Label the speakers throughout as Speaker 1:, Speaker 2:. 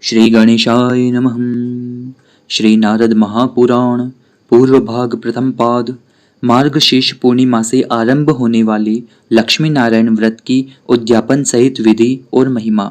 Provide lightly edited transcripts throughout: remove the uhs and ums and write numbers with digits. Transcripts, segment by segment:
Speaker 1: श्री गणेशाय नमः। श्री नारद महापुराण पूर्व भाग प्रथम पाद। मार्गशीर्ष पूर्णिमा से आरंभ होने वाले लक्ष्मी नारायण व्रत की उद्यापन सहित विधि और महिमा।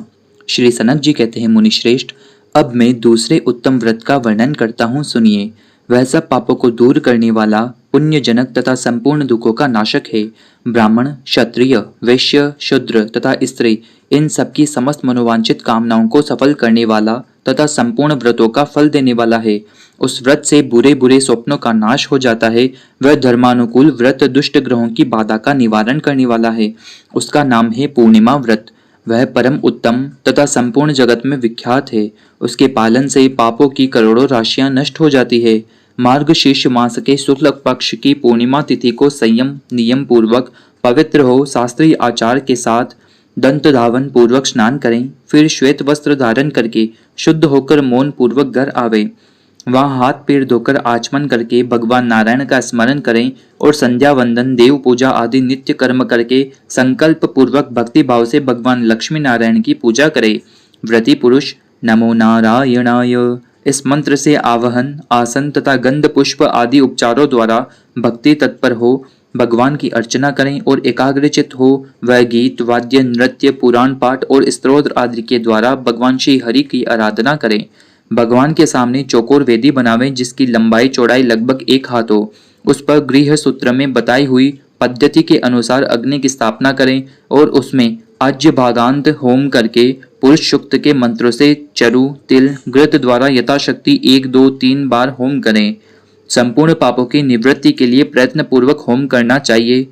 Speaker 1: श्री सनक जी कहते हैं, मुनिश्रेष्ठ, अब मैं दूसरे उत्तम व्रत का वर्णन करता हूँ, सुनिए। वह सब पापों को दूर करने वाला, पुण्यजनक तथा संपूर्ण दुखों का नाशक है। ब्राह्मण, क्षत्रिय, वैश्य, शूद्र तथा स्त्री, इन सबकी समस्त मनोवांछित कामनाओं को सफल करने वाला तथा संपूर्ण व्रतों का फल देने वाला है। उस व्रत से बुरे बुरे स्वप्नों का नाश हो जाता है। वह धर्मानुकूल व्रत दुष्ट ग्रहों की बाधा का निवारण करने वाला है। उसका नाम है पूर्णिमा व्रत। वह परम उत्तम तथा संपूर्ण जगत में विख्यात है। उसके पालन से पापों की करोड़ों राशियां नष्ट हो जाती है। मार्गशीर्ष मास के शुक्ल पक्ष की पूर्णिमा तिथि को संयम नियम पूर्वक पवित्र हो शास्त्रीय आचार के साथ दंत धावन पूर्वक स्नान करें। फिर श्वेत वस्त्र धारण करके शुद्ध होकर मौन पूर्वक घर आवे। वहां हाथ पैर धोकर आचमन करके भगवान नारायण का स्मरण करें और संध्या वंदन, देव पूजा आदि नित्य कर्म करके संकल्प पूर्वक भक्ति भाव से भगवान लक्ष्मी नारायण की पूजा करें। व्रती पुरुष नमो नारायणाय इस मंत्र से आवाहन, आसन तथा गंध पुष्प आदि उपचारों द्वारा भक्ति तत्पर हो भगवान की अर्चना करें और एकाग्रचित हो वह गीत, वाद्य, नृत्य, पुराण पाठ और स्तोत्र आदि के द्वारा भगवान श्री हरि की आराधना करें। भगवान के सामने चौकोर वेदी बनावें जिसकी लंबाई चौड़ाई लगभग 1 हाथ हो। उस पर गृह सूत्र में बताई हुई पद्धति के अनुसार अग्नि की स्थापना करें और उसमें आज्य भागांत होम करके पुरुष सूक्त के मंत्रों से चरु, तिल, घृत द्वारा यथाशक्ति 1, 2, 3 बार होम करें। संपूर्ण पापों की निवृत्ति के लिए प्रयत्न पूर्वक होम करना चाहिए।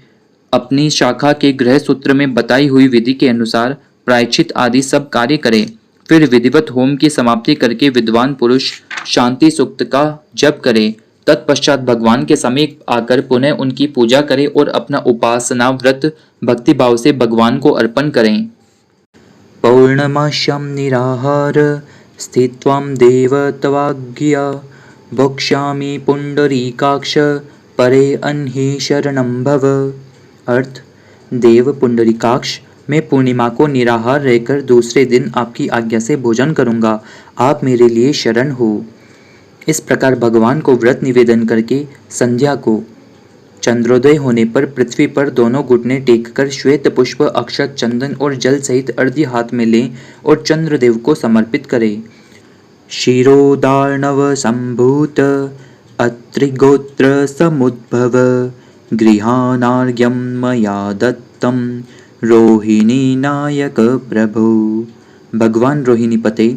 Speaker 1: अपनी शाखा के गृह सूत्र में बताई हुई विधि के अनुसार प्रायश्चित आदि सब कार्य करें। फिर विधिवत होम की समाप्ति करके विद्वान पुरुष शांति सूक्त का जप करे। तत्पश्चात भगवान के समीप आकर पुनः उनकी पूजा करें और अपना उपासना व्रत भक्ति भाव से भगवान को अर्पण करें। पौर्णमास्यां निराहार स्थित्वां देव तवाज्ञया भोक्ष्यामि पुंडरीकाक्ष परे अन्हि शरणं भव। अर्थ, देव पुंडरीकाक्ष, मैं पूर्णिमा को निराहार रहकर दूसरे दिन आपकी आज्ञा से भोजन करूंगा। आप मेरे लिए शरण हो। इस प्रकार भगवान को व्रत निवेदन करके संध्या को चंद्रोदय होने पर पृथ्वी पर दोनों घुटने टेककर श्वेत पुष्प, अक्षत, चंदन और जल सहित अर्घ्य हाथ में लें और चंद्रदेव को समर्पित करें। क्षीरोदार्णव संभूत अत्रिगोत्र समुद्भव गृहाणार्घ्यं मया दत्तं रोहिणी नायक प्रभु। भगवान रोहिणी पते,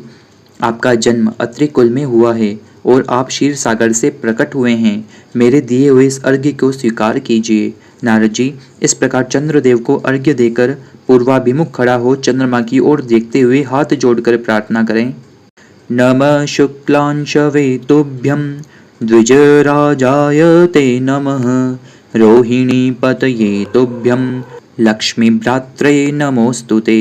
Speaker 1: आपका जन्म अत्रि कुल में हुआ है और आप क्षीर सागर से प्रकट हुए हैं। मेरे दिए हुए इस अर्घ्य को स्वीकार कीजिए। नारद जी, इस प्रकार चंद्रदेव को अर्घ्य देकर पूर्वाभिमुख खड़ा हो चंद्रमा की ओर देखते हुए हाथ जोड़कर प्रार्थना करें। नमः शुक्लांशवे तुभ्यं द्विजराजाय ते नमः रोहिणी पतये तुभ्यं लक्ष्मी भ्रात्रे नमोस्तुते।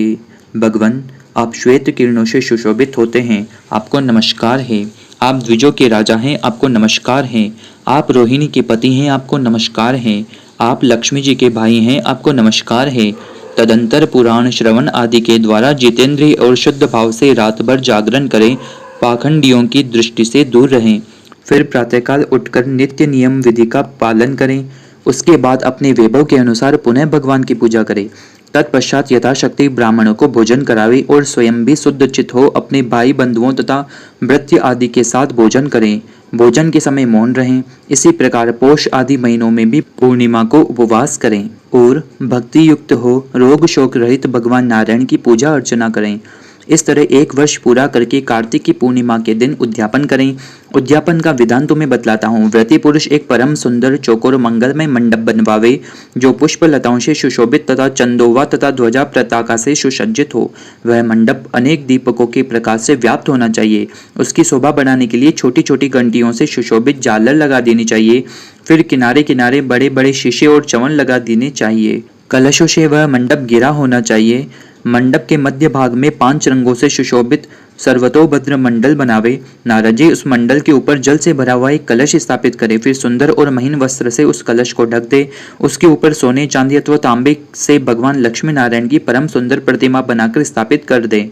Speaker 1: भगवान, आप श्वेत किरणों से सुशोभित होते हैं, आपको नमस्कार है। आप द्विजों के राजा हैं, आपको नमस्कार है। आप रोहिणी के पति हैं, आपको नमस्कार है। आप लक्ष्मी जी के भाई हैं, आपको नमस्कार है। तदंतर पुराण श्रवण आदि के द्वारा जितेंद्रिय और शुद्ध भाव से रात भर जागरण करें, पाखंडियों की दृष्टि से दूर रहें। फिर प्रातःकाल उठकर नित्य नियम विधि का पालन करें। उसके बाद अपने वैभव के अनुसार पुनः भगवान की पूजा करें। तत्पश्चात यथाशक्ति ब्राह्मणों को भोजन करावे और स्वयं भी शुद्ध चित्त हो अपने भाई बंधुओं तथा भृत्य आदि के साथ भोजन करें। भोजन के समय मौन रहें। इसी प्रकार पोष आदि महीनों में भी पूर्णिमा को उपवास करें और भक्ति युक्त हो रोग शोक रहित भगवान नारायण की पूजा अर्चना करें। इस तरह 1 वर्ष पूरा करके कार्तिक की पूर्णिमा के दिन उद्यापन करें। उद्यापन का विधान तुम्हें बतलाता हूँ। व्रती पुरुष एक परम सुंदर चौकोर मंगलमय मंडप बनवावे जो पुष्प लताओं से सुशोभित तथा चंदोवा तथा ध्वजा पताका से सुसज्जित हो। वह मंडप अनेक दीपकों के प्रकाश से व्याप्त होना चाहिए। उसकी शोभा बढ़ाने के लिए छोटी छोटी घंटियों से सुशोभित झालर लगा देनी चाहिए। फिर किनारे किनारे बड़े बड़े शीशे और चवन लगा देने चाहिए। कलशों से वह मंडप घिरा होना चाहिए। मंडप के मध्य भाग में 5 रंगों से सुशोभित सर्वतोभद्र मंडल बनावे। नारद जी, उस मंडल के ऊपर जल से भरा हुआ एक कलश स्थापित करे। फिर सुंदर और महीन वस्त्र से उस कलश को ढक दे। उसके ऊपर सोने, चांदी अथवा तांबे से भगवान लक्ष्मी नारायण की परम सुंदर प्रतिमा बनाकर स्थापित कर दे।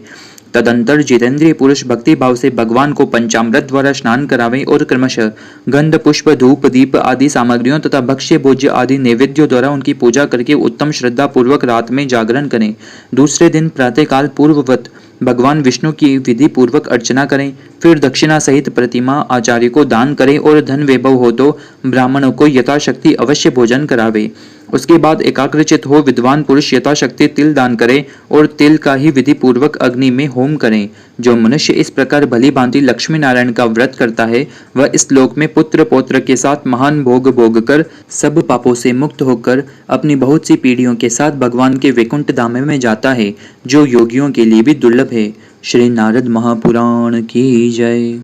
Speaker 1: तदंतर जितेंद्रिय पुरुष भक्ति भाव से भगवान को पंचामृत द्वारा स्नान करावें और क्रमशः गंध पुष्प धूप दीप आदि सामग्रियों तथा भक्ष्य भोज्य आदि नैवेद्यों द्वारा उनकी पूजा करके उत्तम श्रद्धा पूर्वक रात में जागरण करें। दूसरे दिन प्रातःकाल पूर्ववत भगवान विष्णु की विधि पूर्वक अर्चना करें। फिर दक्षिणा सहित प्रतिमा आचार्य को दान करें और धन वैभव हो तो ब्राह्मणों को यथाशक्ति अवश्य भोजन करावे। उसके बाद एकाग्रचित हो विद्वान पुरुष यथाशक्ति तिल दान करें और तिल का ही विधि पूर्वक अग्नि में होम करें। जो मनुष्य इस प्रकार भली भांति लक्ष्मी नारायण का व्रत करता है वह इस लोक में पुत्र पौत्र के साथ महान भोग भोग कर सब पापों से मुक्त होकर अपनी बहुत सी पीढ़ियों के साथ भगवान के वैकुंठ धाम में जाता है, जो योगियों के लिए भी दुर्लभ है। श्री नारद महापुराण की जय।